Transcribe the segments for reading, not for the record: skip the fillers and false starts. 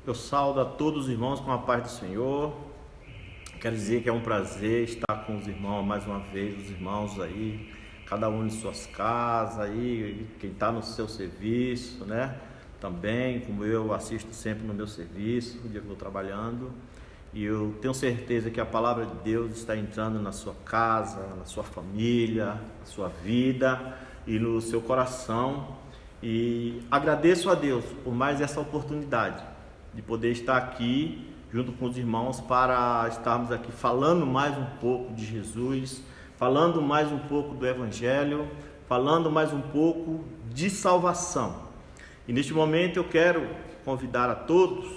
Eu saúdo a todos os irmãos com a paz do Senhor. Quero dizer que é um prazer estar com os irmãos mais uma vez, os irmãos aí, cada um em suas casas aí, quem está no seu serviço, né? Também, como eu assisto sempre no meu serviço, o dia que eu estou trabalhando. E eu tenho certeza que a palavra de Deus está entrando na sua casa, na sua família, na sua vida e no seu coração. E agradeço a Deus por mais essa oportunidade de poder estar aqui junto com os irmãos para estarmos aqui falando mais um pouco de Jesus, falando mais um pouco do Evangelho, falando mais um pouco de salvação. E neste momento eu quero convidar a todos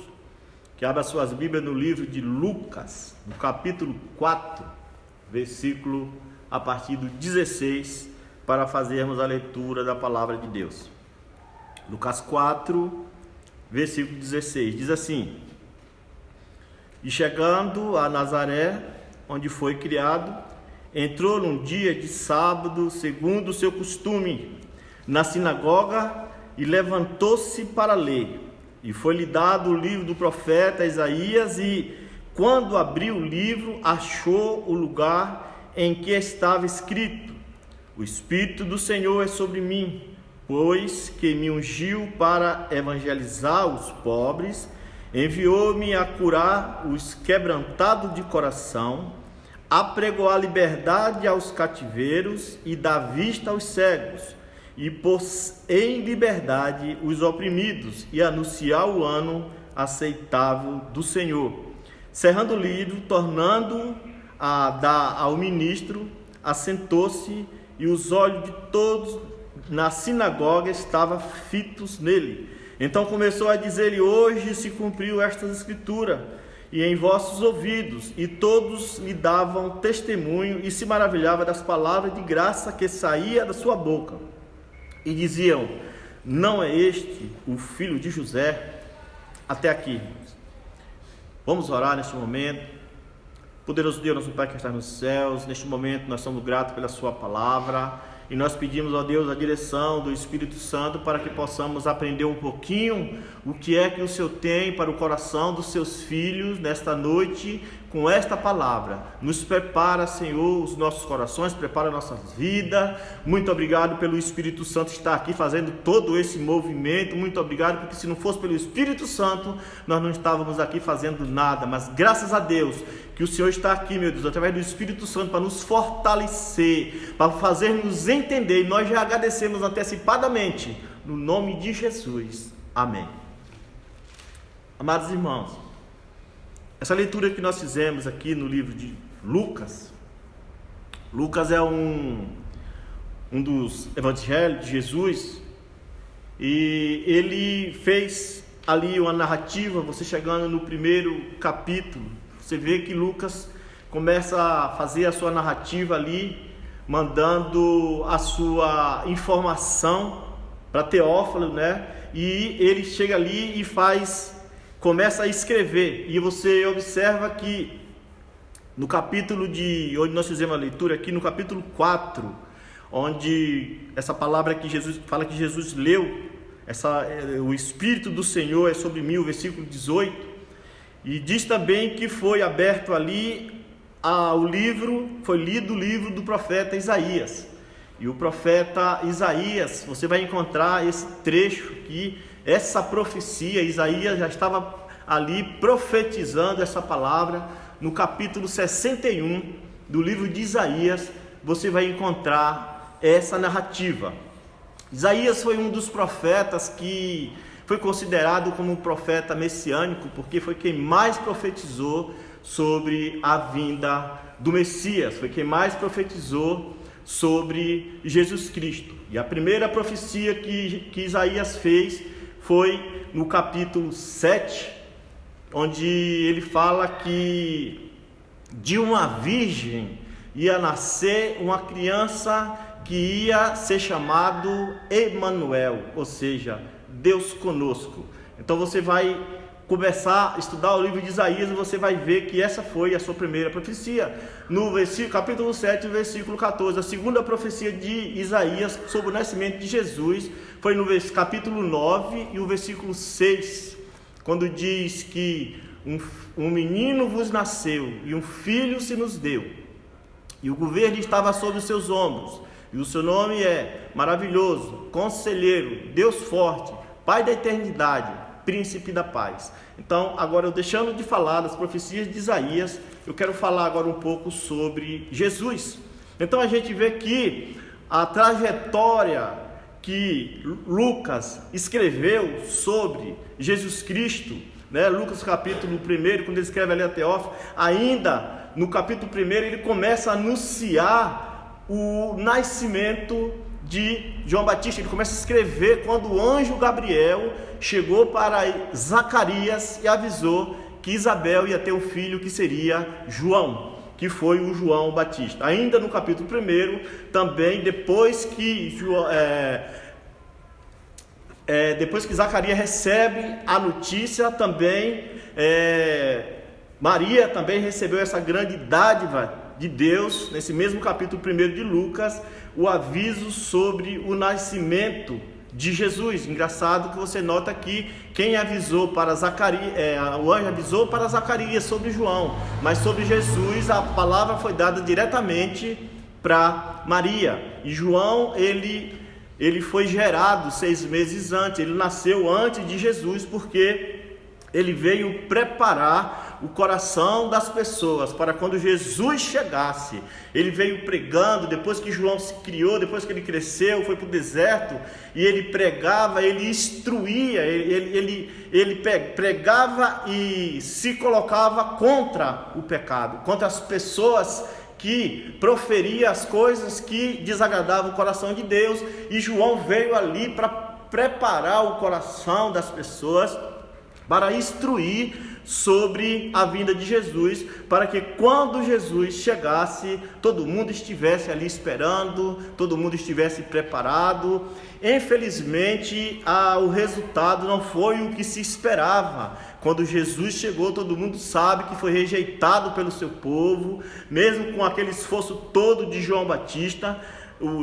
que abram suas Bíblias no livro de Lucas, no capítulo 4, versículo a partir do 16, para fazermos a leitura da palavra de Deus. Lucas 4, versículo 16, diz assim: E chegando a Nazaré, onde foi criado, entrou num dia de sábado, segundo o seu costume, na sinagoga, e levantou-se para ler. E foi-lhe dado o livro do profeta Isaías, e quando abriu o livro, achou o lugar em que estava escrito: O Espírito do Senhor é sobre mim, pois que me ungiu para evangelizar os pobres, enviou-me a curar os quebrantados de coração, a pregoar liberdade aos cativeiros e dar vista aos cegos, e pôr em liberdade os oprimidos, e anunciar o ano aceitável do Senhor. Cerrando o livro, tornando a dar ao ministro, assentou-se, e os olhos de todos na sinagoga estavam fitos nele. Então começou a dizer-lhe: Hoje se cumpriu esta escritura e em vossos ouvidos. E todos lhe davam testemunho e se maravilhavam das palavras de graça que saía da sua boca. E diziam: Não é este o filho de José? Até aqui. Vamos orar neste momento. Poderoso Deus, nosso Pai que está nos céus, neste momento nós somos gratos pela sua palavra. E nós pedimos, ó Deus, a direção do Espírito Santo para que possamos aprender um pouquinho o que é que o Senhor tem para o coração dos seus filhos nesta noite com esta palavra. Nos prepara, Senhor, os nossos corações, prepara nossas vidas. Muito obrigado pelo Espírito Santo estar aqui fazendo todo esse movimento. Muito obrigado, porque se não fosse pelo Espírito Santo, nós não estávamos aqui fazendo nada. Mas graças a Deus que o Senhor está aqui, meu Deus, através do Espírito Santo, para nos fortalecer, para fazer-nos entender. E nós já agradecemos antecipadamente, no nome de Jesus. Amém. Amados irmãos, essa leitura que nós fizemos aqui no livro de Lucas, Lucas é um dos evangelhos de Jesus, e ele fez ali uma narrativa. Você chegando no primeiro capítulo, você vê que Lucas começa a fazer a sua narrativa ali, mandando a sua informação para Teófilo, né? E ele chega ali e começa a escrever. E você observa que no capítulo onde nós fizemos a leitura aqui, no capítulo 4, onde essa palavra que Jesus fala que Jesus leu, o Espírito do Senhor é sobre mim, o versículo 18. E diz também que foi aberto ali foi lido o livro do profeta Isaías. E o profeta Isaías, você vai encontrar esse trecho aqui, essa profecia. Isaías já estava ali profetizando essa palavra. No capítulo 61 do livro de Isaías, você vai encontrar essa narrativa. Isaías foi um dos profetas que foi considerado como um profeta messiânico, porque foi quem mais profetizou sobre a vinda do Messias, foi quem mais profetizou sobre Jesus Cristo. E a primeira profecia que Isaías fez foi no capítulo 7, onde ele fala que de uma virgem ia nascer uma criança que ia ser chamado Emanuel, ou seja, Deus conosco. Então você vai começar a estudar o livro de Isaías e você vai ver que essa foi a sua primeira profecia. No capítulo 7, versículo 14, a segunda profecia de Isaías sobre o nascimento de Jesus foi no capítulo 9 e o versículo 6, quando diz que um menino vos nasceu e um filho se nos deu, e o governo estava sobre os seus ombros, e o seu nome é Maravilhoso, Conselheiro, Deus Forte, Pai da Eternidade, Príncipe da Paz. Então, agora eu deixando de falar das profecias de Isaías, eu quero falar agora um pouco sobre Jesus. Então a gente vê que a trajetória que Lucas escreveu sobre Jesus Cristo, né? Lucas capítulo 1, quando ele escreve ali a Teófilo, ainda no capítulo 1 ele começa a anunciar o nascimento de João Batista. Ele começa a escrever quando o anjo Gabriel chegou para Zacarias e avisou que Isabel ia ter um filho que seria João, que foi o João Batista. Ainda no capítulo 1, também depois que Zacarias recebe a notícia, também Maria também recebeu essa grande dádiva de Deus, nesse mesmo capítulo 1 de Lucas, o aviso sobre o nascimento de Jesus. Engraçado que você nota aqui, quem avisou para Zacarias, o anjo avisou para Zacarias sobre João, mas sobre Jesus a palavra foi dada diretamente para Maria. E João, ele foi gerado 6 meses antes, ele nasceu antes de Jesus, porque ele veio preparar o coração das pessoas para quando Jesus chegasse. Ele veio pregando, depois que João se criou, depois que ele cresceu, foi para o deserto, e ele pregava, ele instruía, ele pregava e se colocava contra o pecado, contra as pessoas que proferia as coisas que desagradavam o coração de Deus. E João veio ali para preparar o coração das pessoas, para instruir sobre a vinda de Jesus, para que quando Jesus chegasse, todo mundo estivesse ali esperando, todo mundo estivesse preparado. Infelizmente, o resultado não foi o que se esperava. Quando Jesus chegou, todo mundo sabe que foi rejeitado pelo seu povo, mesmo com aquele esforço todo de João Batista.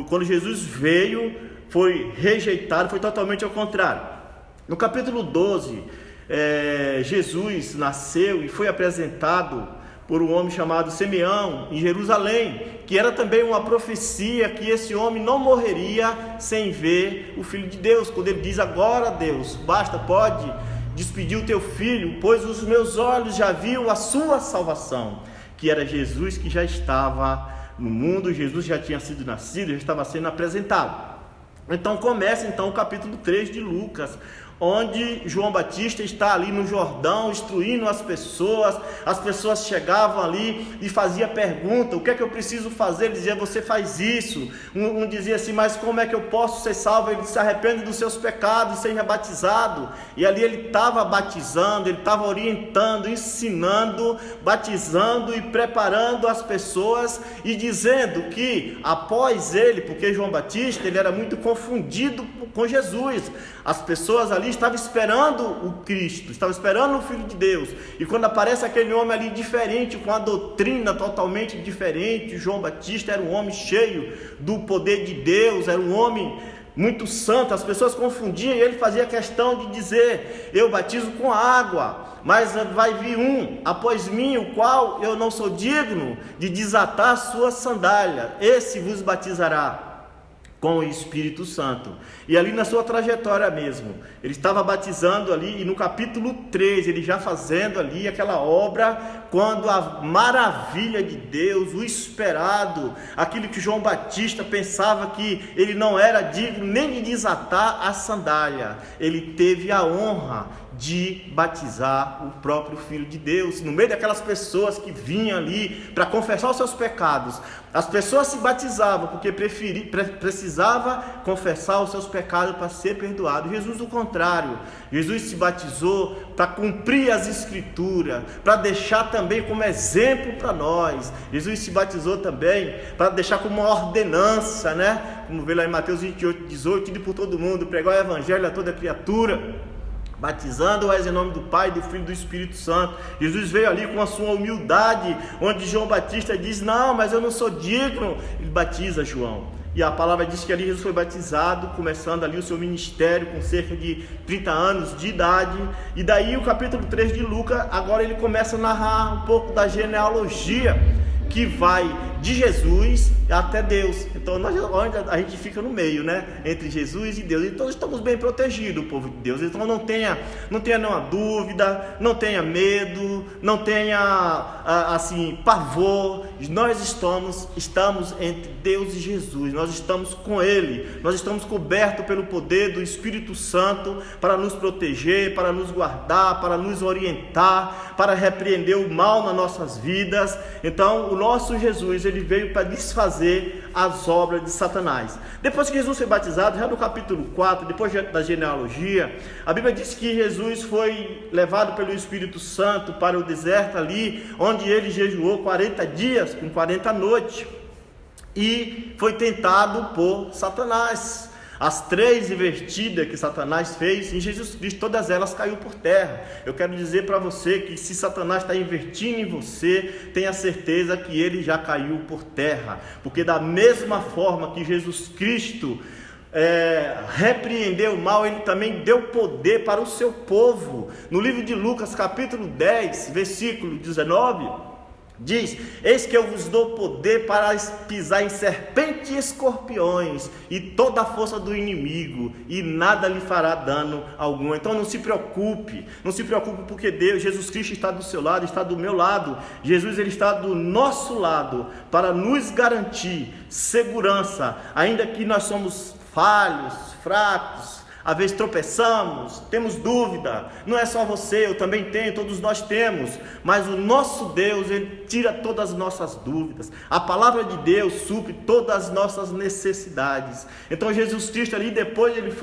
Quando Jesus veio, foi rejeitado, foi totalmente ao contrário. No capítulo 12, Jesus nasceu e foi apresentado por um homem chamado Simeão em Jerusalém, que era também uma profecia que esse homem não morreria sem ver o Filho de Deus. Quando ele diz: agora Deus, basta, pode despedir o teu filho, pois os meus olhos já viram a sua salvação, que era Jesus que já estava no mundo, Jesus já tinha sido nascido, já estava sendo apresentado. Então começa o capítulo 3 de Lucas, onde João Batista está ali no Jordão instruindo as pessoas chegavam ali e faziam pergunta: o que é que eu preciso fazer? Ele dizia: você faz isso. Um dizia assim: mas como é que eu posso ser salvo? Ele disse: arrepende dos seus pecados e seja batizado. E ali ele estava batizando, ele estava orientando, ensinando, batizando e preparando as pessoas, e dizendo que após ele, porque João Batista ele era muito confundido com Jesus, as pessoas ali estavam esperando o Cristo, estavam esperando o Filho de Deus, e quando aparece aquele homem ali diferente, com a doutrina totalmente diferente, João Batista era um homem cheio do poder de Deus, era um homem muito santo, as pessoas confundiam, e ele fazia questão de dizer: eu batizo com água, mas vai vir um após mim, o qual eu não sou digno de desatar sua sandália, esse vos batizará com o Espírito Santo. E ali na sua trajetória mesmo, ele estava batizando ali, e no capítulo 3, ele já fazendo ali aquela obra, quando a maravilha de Deus, o esperado, aquilo que João Batista pensava que ele não era digno nem de desatar a sandália, ele teve a honra de batizar o próprio Filho de Deus, no meio daquelas pessoas que vinham ali para confessar os seus pecados. As pessoas se batizavam porque precisava confessar os seus pecados para ser perdoado. Jesus, o contrário, Jesus se batizou para cumprir as Escrituras, para deixar também como exemplo para nós. Jesus se batizou também para deixar como uma ordenança, né? Como vê lá em Mateus 28, 18, ir por todo mundo, pregar o Evangelho a toda criatura, batizando-as em nome do Pai, do Filho e do Espírito Santo. Jesus veio ali com a sua humildade, onde João Batista diz: não, mas eu não sou digno. Ele batiza João. E a palavra diz que ali Jesus foi batizado, começando ali o seu ministério com cerca de 30 anos de idade. E daí o capítulo 3 de Lucas, agora ele começa a narrar um pouco da genealogia que vai de Jesus até Deus. Então a gente fica no meio, né? Entre Jesus e Deus. Então estamos bem protegidos, o povo de Deus. Então não tenha nenhuma dúvida, não tenha medo, não tenha assim pavor. Nós estamos entre Deus e Jesus. Nós estamos com Ele. Nós estamos cobertos pelo poder do Espírito Santo para nos proteger, para nos guardar, para nos orientar, para repreender o mal nas nossas vidas. Então o nosso Jesus, ele veio para desfazer as obras de Satanás. Depois que Jesus foi batizado, já no capítulo 4, depois da genealogia, a Bíblia diz que Jesus foi levado pelo Espírito Santo para o deserto ali, onde ele jejuou 40 dias com 40 noites e foi tentado por Satanás. As 3 investidas que Satanás fez em Jesus Cristo, todas elas caíram por terra. Eu quero dizer para você que se Satanás está investindo em você, tenha certeza que ele já caiu por terra. Porque da mesma forma que Jesus Cristo repreendeu o mal, ele também deu poder para o seu povo. No livro de Lucas, capítulo 10, versículo 19... diz: eis que eu vos dou poder para pisar em serpentes e escorpiões e toda a força do inimigo, e nada lhe fará dano algum. Então não se preocupe porque Jesus Cristo está do seu lado, está do meu lado. Jesus, ele está do nosso lado para nos garantir segurança, ainda que nós somos falhos, fracos. Às vezes tropeçamos, temos dúvida, não é só você, eu também tenho, todos nós temos, mas o nosso Deus, ele tira todas as nossas dúvidas. A palavra de Deus supre todas as nossas necessidades. Então Jesus Cristo ali, depois ele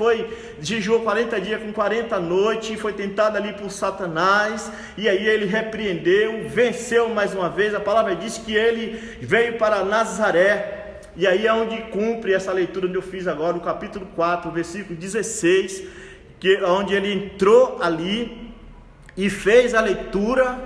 jejuou 40 dias com 40 noites, e foi tentado ali por Satanás, e aí ele repreendeu, venceu mais uma vez. A palavra diz que ele veio para Nazaré. E aí é onde cumpre essa leitura que eu fiz agora, no capítulo 4, versículo 16, onde ele entrou ali e fez a leitura,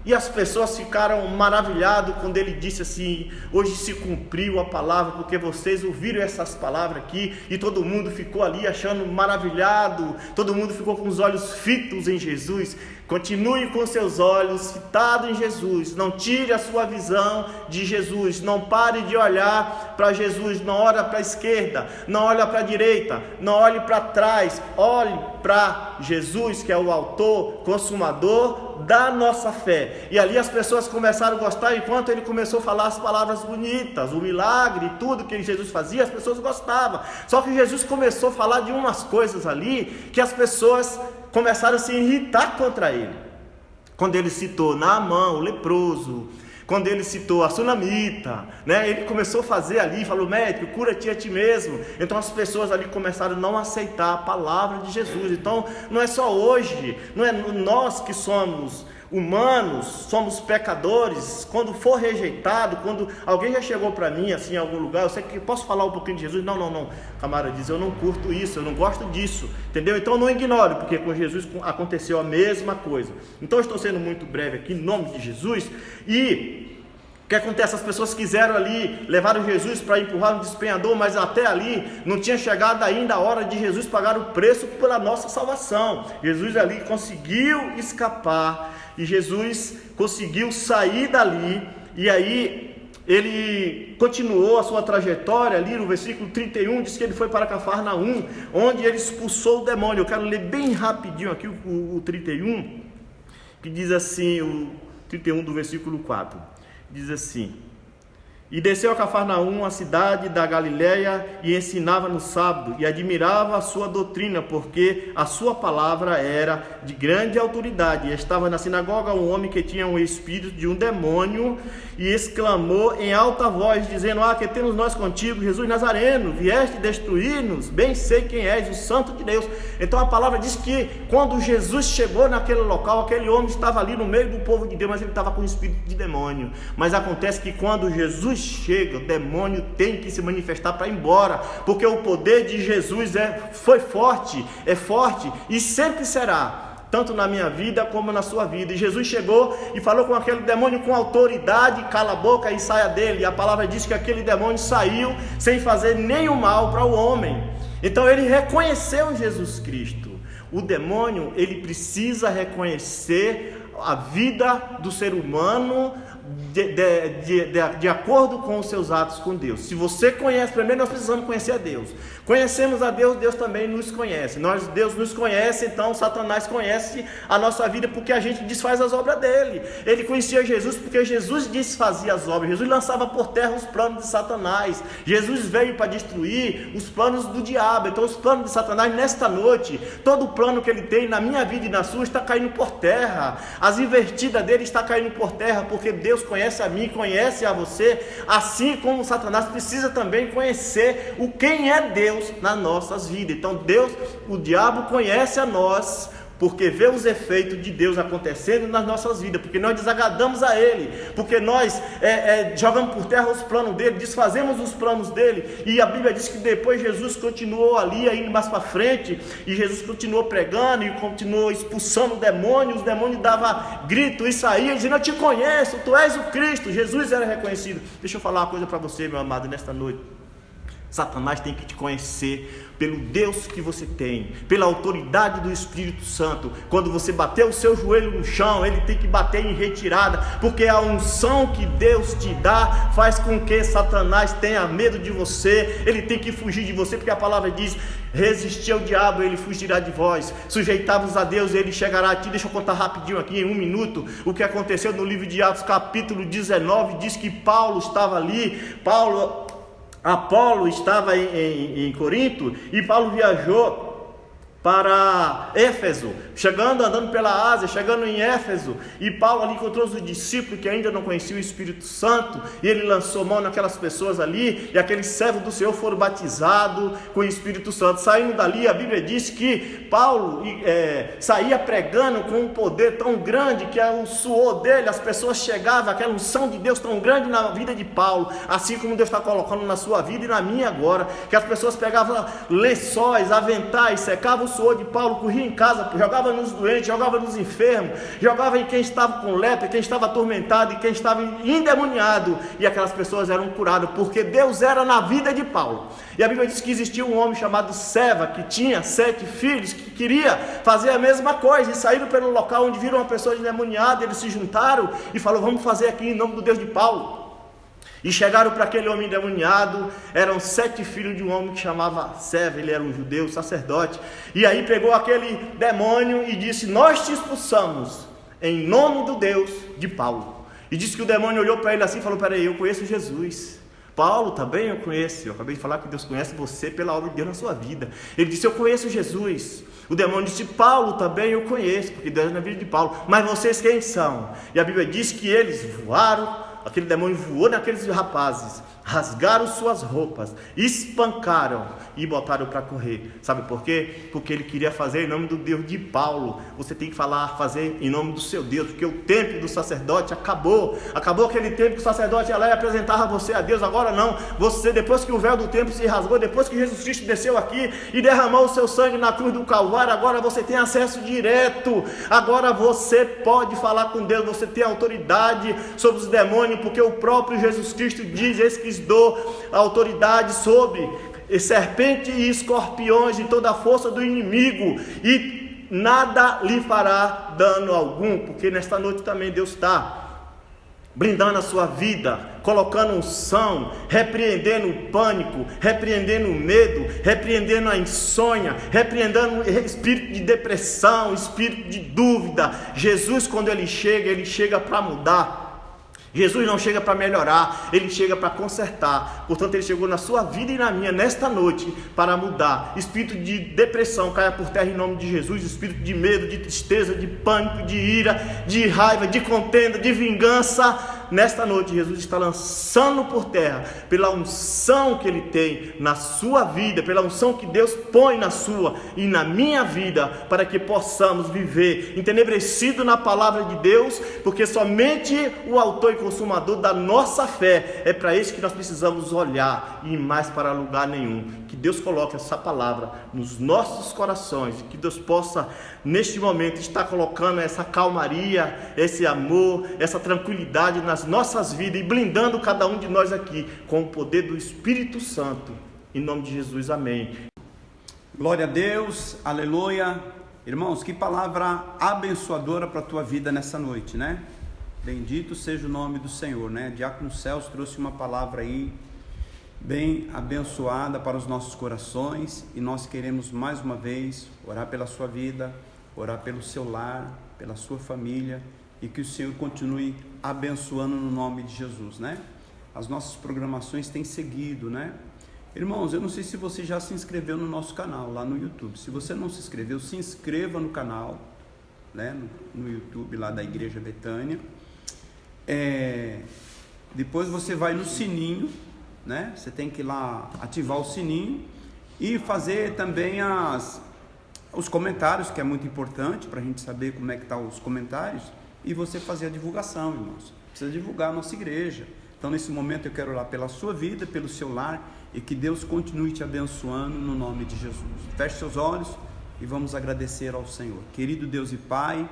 e as pessoas ficaram maravilhadas quando ele disse assim: hoje se cumpriu a palavra, porque vocês ouviram essas palavras aqui. E todo mundo ficou ali achando maravilhado, todo mundo ficou com os olhos fitos em Jesus. Continue com seus olhos fitados em Jesus, não tire a sua visão de Jesus, não pare de olhar para Jesus, não olhe para a esquerda, não olhe para a direita, não olhe para trás, olhe para Jesus, que é o autor, consumador da nossa fé. E ali as pessoas começaram a gostar, enquanto ele começou a falar as palavras bonitas, o milagre, tudo que Jesus fazia, as pessoas gostavam. Só que Jesus começou a falar de umas coisas ali, que as pessoas começaram a se irritar contra ele. Quando ele citou Naamã, o leproso, quando ele citou a sunamita, né? Ele começou a fazer ali, falou: médico, cura-te a ti mesmo. Então as pessoas ali começaram a não aceitar a palavra de Jesus. Então não é só hoje, não é nós que somos humanos, somos pecadores. Quando for rejeitado, quando alguém já chegou para mim assim em algum lugar, eu sei que posso falar um pouquinho de Jesus, não, camarada, diz: eu não curto isso, eu não gosto disso, entendeu? Então não ignore, porque com Jesus aconteceu a mesma coisa. Então eu estou sendo muito breve aqui, em nome de Jesus. E o que acontece? As pessoas quiseram ali, levaram Jesus para empurrar no despenhador, mas até ali não tinha chegado ainda a hora de Jesus pagar o preço pela nossa salvação. Jesus ali conseguiu escapar, e Jesus conseguiu sair dali, e aí ele continuou a sua trajetória ali no versículo 31, diz que ele foi para Cafarnaum, onde ele expulsou o demônio. Eu quero ler bem rapidinho aqui o 31, que diz assim, o 31 do versículo 4, diz assim: e desceu a Cafarnaum, a cidade da Galileia, e ensinava no sábado, e admirava a sua doutrina, porque a sua palavra era de grande autoridade. E estava na sinagoga um homem que tinha um espírito de um demônio, e exclamou em alta voz, dizendo: que temos nós contigo, Jesus Nazareno? Vieste destruir-nos? Bem sei quem és, o Santo de Deus. Então a palavra diz que quando Jesus chegou naquele local, aquele homem estava ali no meio do povo de Deus, mas ele estava com um espírito de demônio. Mas acontece que quando Jesus chega, o demônio tem que se manifestar para ir embora, porque o poder de Jesus foi forte, é forte e sempre será. tanto na minha vida como na sua vida. E Jesus chegou e falou com aquele demônio com autoridade: cala a boca e saia dele. E a palavra diz que aquele demônio saiu sem fazer nenhum mal para o homem. Então ele reconheceu Jesus Cristo. O demônio, ele precisa reconhecer a vida do ser humano de acordo com os seus atos com Deus. Se você conhece, primeiro nós precisamos conhecer a Deus. Conhecemos a Deus, Deus também nos conhece. Deus nos conhece, então Satanás conhece a nossa vida porque a gente desfaz as obras dele. Ele conhecia Jesus porque Jesus desfazia as obras. Jesus lançava por terra os planos de Satanás. Jesus veio para destruir os planos do diabo. Então os planos de Satanás nesta noite, todo o plano que ele tem na minha vida e na sua está caindo por terra. As investidas dele está caindo por terra porque Deus conhece a mim, conhece a você, assim como Satanás precisa também conhecer quem é Deus nas nossas vidas. Então Deus, o diabo conhece a nós, porque vê os efeitos de Deus acontecendo nas nossas vidas, porque nós desagradamos a Ele, porque nós jogamos por terra os planos dele, desfazemos os planos dele. E a Bíblia diz que depois Jesus continuou ali, indo mais para frente, e Jesus continuou pregando e continuou expulsando demônios. Os demônios davam grito e saíam dizendo: eu te conheço, tu és o Cristo. Jesus era reconhecido. Deixa eu falar uma coisa para você, meu amado, nesta noite. Satanás tem que te conhecer pelo Deus que você tem, pela autoridade do Espírito Santo. Quando você bater o seu joelho no chão, ele tem que bater em retirada, porque a unção que Deus te dá faz com que Satanás tenha medo de você. Ele tem que fugir de você, porque a palavra diz: resistir ao diabo, ele fugirá de vós. Sujeitai-vos a Deus, ele chegará a ti. Deixa eu contar rapidinho aqui, em 1 minuto, o que aconteceu no livro de Atos, capítulo 19. Diz que Paulo estava ali, Apolo estava em Corinto, e Paulo viajou para Éfeso, andando pela Ásia, chegando em Éfeso, e Paulo ali encontrou os discípulos que ainda não conheciam o Espírito Santo, e ele lançou mão naquelas pessoas ali, e aqueles servos do Senhor foram batizados com o Espírito Santo. Saindo dali, a Bíblia diz que Paulo saía pregando com um poder tão grande, que o suor dele, as pessoas chegavam, aquela unção de Deus tão grande na vida de Paulo, assim como Deus está colocando na sua vida e na minha agora, que as pessoas pegavam lençóis, aventais, secavam o suor de Paulo, corria em casa, jogava nos doentes, jogava nos enfermos, jogava em quem estava com lepra, quem estava atormentado e quem estava endemoniado, e aquelas pessoas eram curadas, porque Deus era na vida de Paulo. E a Bíblia diz que existia um homem chamado Seva, que tinha 7 filhos, que queria fazer a mesma coisa, e saíram pelo local onde viram uma pessoa endemoniada. Eles se juntaram e falaram: vamos fazer aqui em nome do Deus de Paulo. E chegaram para aquele homem endemoniado. Eram 7 filhos de um homem que chamava Seva. Ele era um judeu, sacerdote. E aí pegou aquele demônio e disse: nós te expulsamos em nome do Deus de Paulo. E disse que o demônio olhou para ele assim e falou: peraí, eu conheço Jesus. Paulo também eu conheço. Eu acabei de falar que Deus conhece você pela obra de Deus na sua vida. Ele disse: eu conheço Jesus. O demônio disse: Paulo também eu conheço, porque Deus é na vida de Paulo. Mas vocês quem são? E a Bíblia diz que eles voaram. Aquele demônio voou naqueles rapazes, rasgaram suas roupas, espancaram e botaram para correr. Sabe por quê? Porque ele queria fazer em nome do Deus de Paulo. Você tem que fazer em nome do seu Deus, porque o tempo do sacerdote acabou aquele tempo que o sacerdote ia lá e apresentava você a Deus. Agora não, você, depois que o véu do templo se rasgou, depois que Jesus Cristo desceu aqui e derramou o seu sangue na cruz do Calvário, agora você tem acesso direto. Agora você pode falar com Deus, você tem autoridade sobre os demônios, porque o próprio Jesus Cristo diz: eis que dou autoridade sobre serpentes e escorpiões e toda a força do inimigo, e nada lhe fará dano algum. Porque nesta noite também Deus está blindando a sua vida, colocando unção, repreendendo o pânico, repreendendo o medo, repreendendo a insônia, repreendendo o espírito de depressão, espírito de dúvida. Jesus, quando ele chega para mudar. Jesus não chega para melhorar, ele chega para consertar. Portanto, ele chegou na sua vida e na minha nesta noite para mudar. Espírito de depressão caia por terra em nome de Jesus. Espírito de medo, de tristeza, de pânico, de ira, de raiva, de contenda, de vingança, nesta noite, Jesus está lançando por terra, pela unção que Ele tem na sua vida, pela unção que Deus põe na sua e na minha vida, para que possamos viver entenebrecido na palavra de Deus, porque somente o autor e consumador da nossa fé é para isso que nós precisamos olhar e ir mais para lugar nenhum. Que Deus coloque essa palavra nos nossos corações, que Deus possa neste momento estar colocando essa calmaria, esse amor, essa tranquilidade nas nossas vidas e blindando cada um de nós aqui com o poder do Espírito Santo, em nome de Jesus, amém. Glória a Deus, aleluia. Irmãos, que palavra abençoadora para a tua vida nessa noite, né? Bendito seja o nome do Senhor, né? Diácono Celso trouxe uma palavra aí bem abençoada para os nossos corações, e nós queremos mais uma vez orar pela sua vida, orar pelo seu lar, pela sua família, e que o Senhor continue abençoando no nome de Jesus, né? As nossas programações têm seguido, né? Irmãos, eu não sei se você já se inscreveu no nosso canal lá no YouTube. Se você não se inscreveu, se inscreva no canal, né? No YouTube lá da Igreja Betânia. Depois você vai no sininho, né? Você tem que ir lá ativar o sininho e fazer também os comentários, que é muito importante para a gente saber como é que estão os comentários, e você fazer a divulgação, irmãos. Precisa divulgar a nossa igreja. Então, nesse momento, eu quero orar pela sua vida, pelo seu lar, e que Deus continue te abençoando no nome de Jesus. Feche seus olhos e vamos agradecer ao Senhor. Querido Deus e Pai,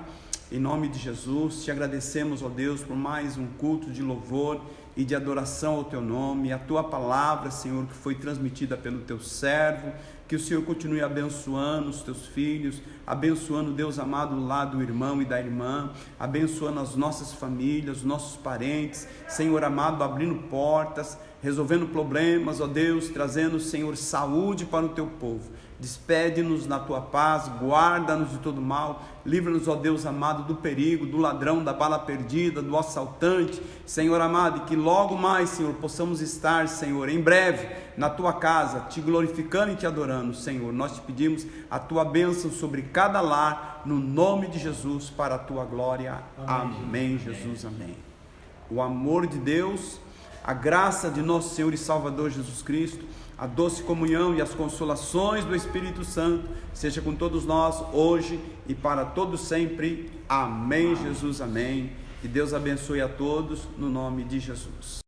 em nome de Jesus, te agradecemos, ó Deus, por mais um culto de louvor e de adoração ao teu nome, a tua palavra, Senhor, que foi transmitida pelo teu servo. Que o Senhor continue abençoando os teus filhos, abençoando, Deus amado, o lado do irmão e da irmã, abençoando as nossas famílias, os nossos parentes, Senhor amado, abrindo portas, resolvendo problemas, ó Deus, trazendo, Senhor, saúde para o teu povo. Despede-nos na tua paz, guarda-nos de todo mal, livra-nos, ó Deus amado, do perigo, do ladrão, da bala perdida, do assaltante, Senhor amado, e que logo mais, Senhor, possamos estar, Senhor, em breve, na tua casa, te glorificando e te adorando, Senhor. Nós te pedimos a tua bênção sobre cada lar, no nome de Jesus, para a tua glória. Amém, Jesus, amém. O amor de Deus, a graça de nosso Senhor e Salvador Jesus Cristo, a doce comunhão e as consolações do Espírito Santo seja com todos nós hoje e para todos sempre. Amém, Jesus, amém. Que Deus abençoe a todos no nome de Jesus.